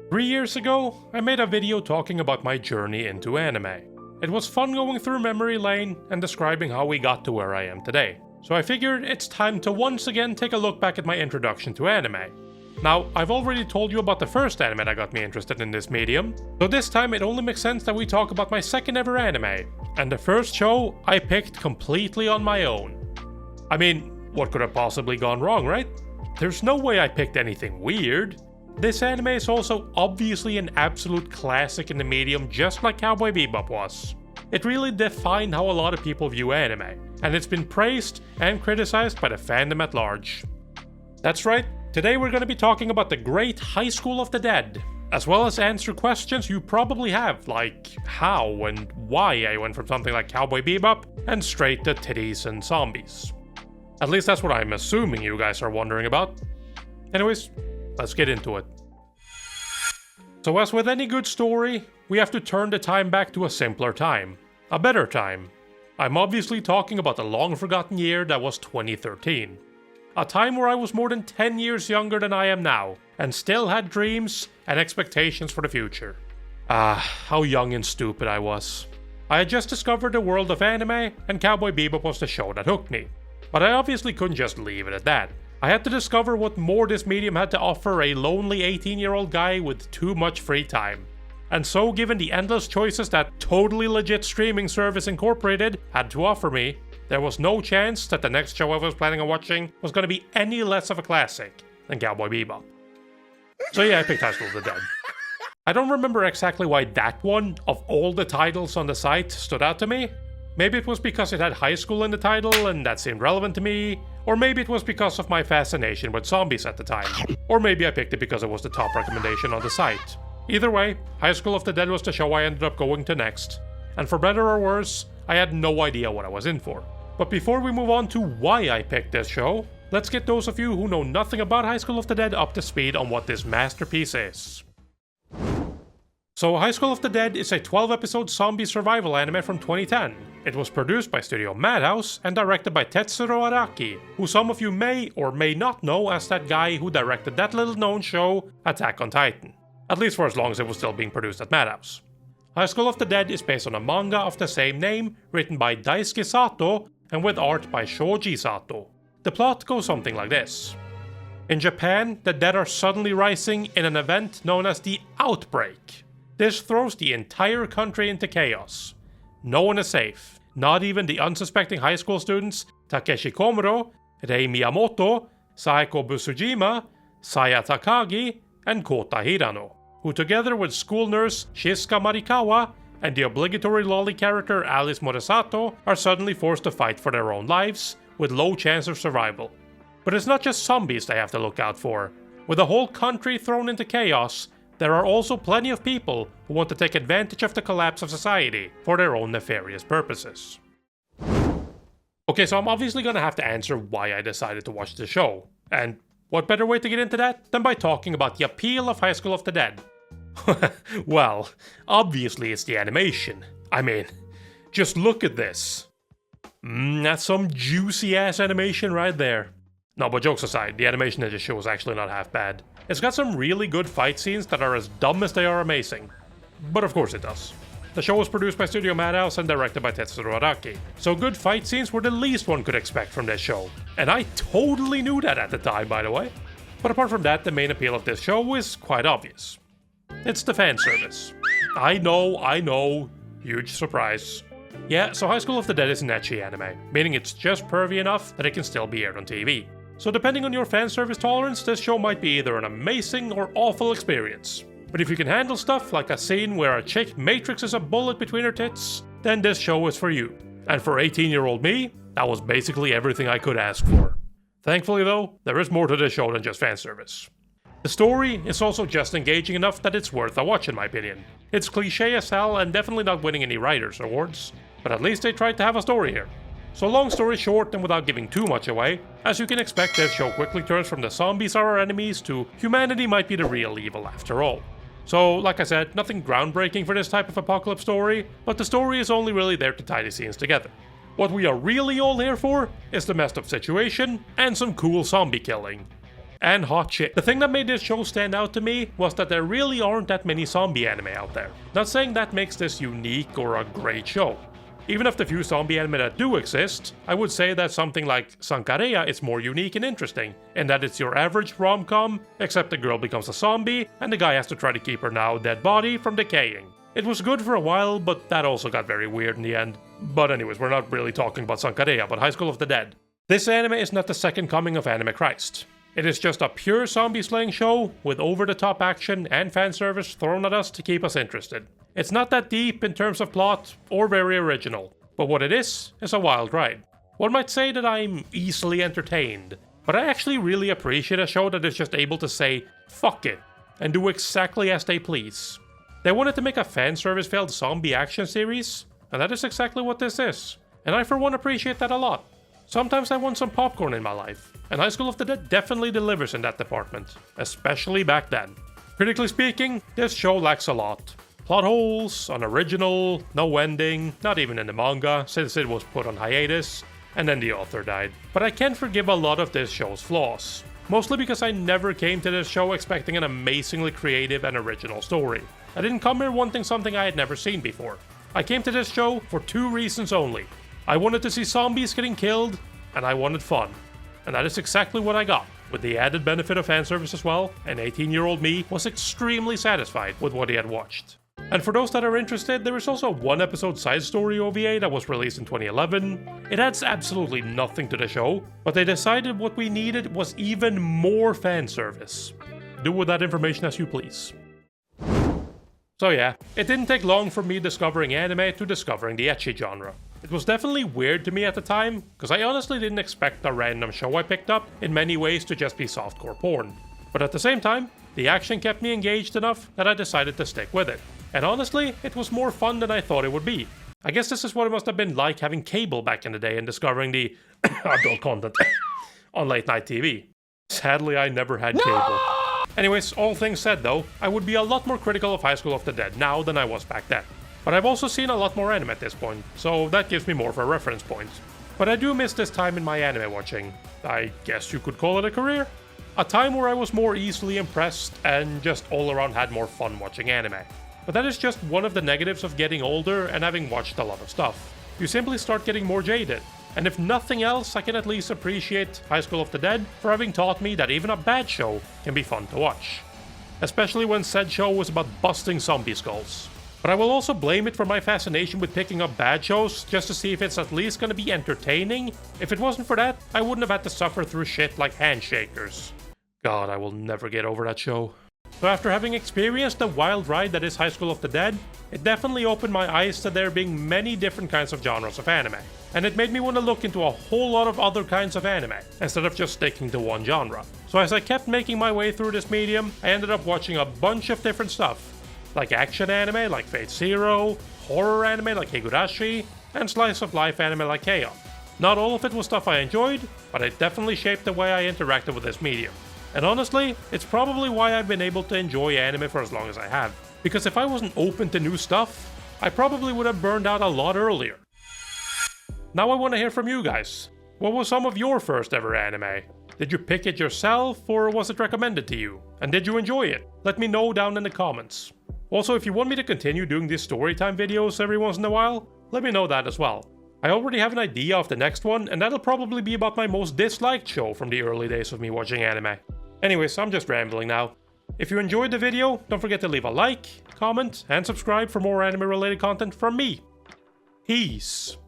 3 years ago, I made a video talking about my journey into anime. It was fun going through memory lane and describing how we got to where I am today. So I figured it's time to once again take a look back at my introduction to anime. Now, I've already told you about the first anime that got me interested in this medium, so this time it only makes sense that we talk about my second ever anime, and the first show I picked completely on my own. I mean, what could have possibly gone wrong, right? There's no way I picked anything weird. This anime is also obviously an absolute classic in the medium, just like Cowboy Bebop was. It really defined how a lot of people view anime, and it's been praised and criticized by the fandom at large. That's right, today we're going to be talking about the great High School of the Dead, as well as answer questions you probably have, like how and why I went from something like Cowboy Bebop and straight to titties and zombies. At least that's what I'm assuming you guys are wondering about. Anyways, let's get into it. So as with any good story, we have to turn the time back to a simpler time. A better time. I'm obviously talking about the long-forgotten year that was 2013. A time where I was more than 10 years younger than I am now, and still had dreams and expectations for the future. How young and stupid I was. I had just discovered the world of anime, and Cowboy Bebop was the show that hooked me. But I obviously couldn't just leave it at that. I had to discover what more this medium had to offer a lonely 18-year-old guy with too much free time. And so, given the endless choices that Totally Legit Streaming Service Incorporated had to offer me, there was no chance that the next show I was planning on watching was going to be any less of a classic than Cowboy Bebop. So yeah, I picked High School of the Dead. I don't remember exactly why that one, of all the titles on the site, stood out to me. Maybe it was because it had high school in the title and that seemed relevant to me, or maybe it was because of my fascination with zombies at the time, or maybe I picked it because it was the top recommendation on the site. Either way, High School of the Dead was the show I ended up going to next, and for better or worse, I had no idea what I was in for. But before we move on to why I picked this show, let's get those of you who know nothing about High School of the Dead up to speed on what this masterpiece is. So High School of the Dead is a 12-episode zombie survival anime from 2010. It was produced by Studio Madhouse and directed by Tetsurou Araki, who some of you may or may not know as that guy who directed that little-known show, Attack on Titan. At least for as long as it was still being produced at Madhouse. High School of the Dead is based on a manga of the same name, written by Daisuke Sato and with art by Shoji Sato. The plot goes something like this. In Japan, the dead are suddenly rising in an event known as the Outbreak. This throws the entire country into chaos. No one is safe, not even the unsuspecting high school students Takeshi Komuro, Rei Miyamoto, Saeko Busujima, Saya Takagi, and Kota Hirano, who together with school nurse Shizuka Marikawa and the obligatory lolly character Alice Morisato are suddenly forced to fight for their own lives, with low chance of survival. But it's not just zombies they have to look out for. With the whole country thrown into chaos, there are also plenty of people who want to take advantage of the collapse of society for their own nefarious purposes. Okay, so I'm obviously gonna have to answer why I decided to watch the show, and what better way to get into that than by talking about the appeal of High School of the Dead? Well, obviously it's the animation. I mean, just look at this. That's some juicy ass animation right there. No, but jokes aside, the animation in this show is actually not half bad. It's got some really good fight scenes that are as dumb as they are amazing. But of course it does. The show was produced by Studio Madhouse and directed by Tetsurou Araki, so good fight scenes were the least one could expect from this show. And I totally knew that at the time, by the way. But apart from that, the main appeal of this show is quite obvious. It's the fan service. I know, huge surprise. Yeah, so High School of the Dead is an ecchi anime, meaning it's just pervy enough that it can still be aired on TV. So depending on your fan service tolerance, this show might be either an amazing or awful experience. But if you can handle stuff like a scene where a chick matrixes a bullet between her tits, then this show is for you. And for 18-year-old me, that was basically everything I could ask for. Thankfully though, there is more to this show than just fan service. The story is also just engaging enough that it's worth a watch in my opinion. It's cliché as hell and definitely not winning any writers awards, but at least they tried to have a story here. So long story short, and without giving too much away, as you can expect, this show quickly turns from the zombies are our enemies to humanity might be the real evil after all. So, like I said, nothing groundbreaking for this type of apocalypse story, but the story is only really there to tie the scenes together. What we are really all here for is the messed up situation and some cool zombie killing. and hot shit. The thing that made this show stand out to me was that there really aren't that many zombie anime out there. Not saying that makes this unique or a great show. Even of the few zombie anime that do exist, I would say that something like Sankareya is more unique and interesting, in that it's your average rom-com, except the girl becomes a zombie, and the guy has to try to keep her now dead body from decaying. It was good for a while, but that also got very weird in the end. But anyways, we're not really talking about Sankareya, but High School of the Dead. This anime is not the second coming of Anime Christ. It is just a pure zombie-slaying show with over-the-top action and fan service thrown at us to keep us interested. It's not that deep in terms of plot or very original, but what it is a wild ride. One might say that I'm easily entertained, but I actually really appreciate a show that is just able to say fuck it and do exactly as they please. They wanted to make a fan service-filled zombie action series, and that is exactly what this is, and I for one appreciate that a lot. Sometimes I want some popcorn in my life, and High School of the Dead definitely delivers in that department, especially back then. Critically speaking, this show lacks a lot. Plot holes, unoriginal, no ending, not even in the manga, since it was put on hiatus, and then the author died. But I can forgive a lot of this show's flaws. Mostly because I never came to this show expecting an amazingly creative and original story. I didn't come here wanting something I had never seen before. I came to this show for two reasons only. I wanted to see zombies getting killed, and I wanted fun. And that is exactly what I got. With the added benefit of fanservice as well, and 18-year-old me was extremely satisfied with what he had watched. And for those that are interested, there is also a one-episode side story OVA that was released in 2011. It adds absolutely nothing to the show, but they decided what we needed was even more fan service. Do with that information as you please. So yeah, it didn't take long from me discovering anime to discovering the ecchi genre. It was definitely weird to me at the time, because I honestly didn't expect the random show I picked up in many ways to just be softcore porn. But at the same time, the action kept me engaged enough that I decided to stick with it. And honestly, it was more fun than I thought it would be. I guess this is what it must have been like having cable back in the day and discovering the adult content on late night TV. Sadly, I never had cable. Anyways, all things said though, I would be a lot more critical of High School of the Dead now than I was back then. But I've also seen a lot more anime at this point, so that gives me more of a reference point. But I do miss this time in my anime watching. I guess you could call it a career? A time where I was more easily impressed and just all around had more fun watching anime. But that is just one of the negatives of getting older and having watched a lot of stuff. You simply start getting more jaded. And if nothing else, I can at least appreciate High School of the Dead for having taught me that even a bad show can be fun to watch. Especially when said show was about busting zombie skulls. But I will also blame it for my fascination with picking up bad shows just to see if it's at least gonna be entertaining. If it wasn't for that, I wouldn't have had to suffer through shit like Handshakers. God, I will never get over that show. So after having experienced the wild ride that is High School of the Dead, it definitely opened my eyes to there being many different kinds of genres of anime. And it made me want to look into a whole lot of other kinds of anime, instead of just sticking to one genre. So as I kept making my way through this medium, I ended up watching a bunch of different stuff. Like action anime like Fate Zero, horror anime like Higurashi, and slice of life anime like K-On! Not all of it was stuff I enjoyed, but it definitely shaped the way I interacted with this medium. And honestly, it's probably why I've been able to enjoy anime for as long as I have. Because if I wasn't open to new stuff, I probably would have burned out a lot earlier. Now I want to hear from you guys. What was some of your first ever anime? Did you pick it yourself, or was it recommended to you? And did you enjoy it? Let me know down in the comments. Also, if you want me to continue doing these storytime videos every once in a while, let me know that as well. I already have an idea of the next one, and that'll probably be about my most disliked show from the early days of me watching anime. Anyways, I'm just rambling now. If you enjoyed the video, don't forget to leave a like, comment, and subscribe for more anime related content from me. Peace.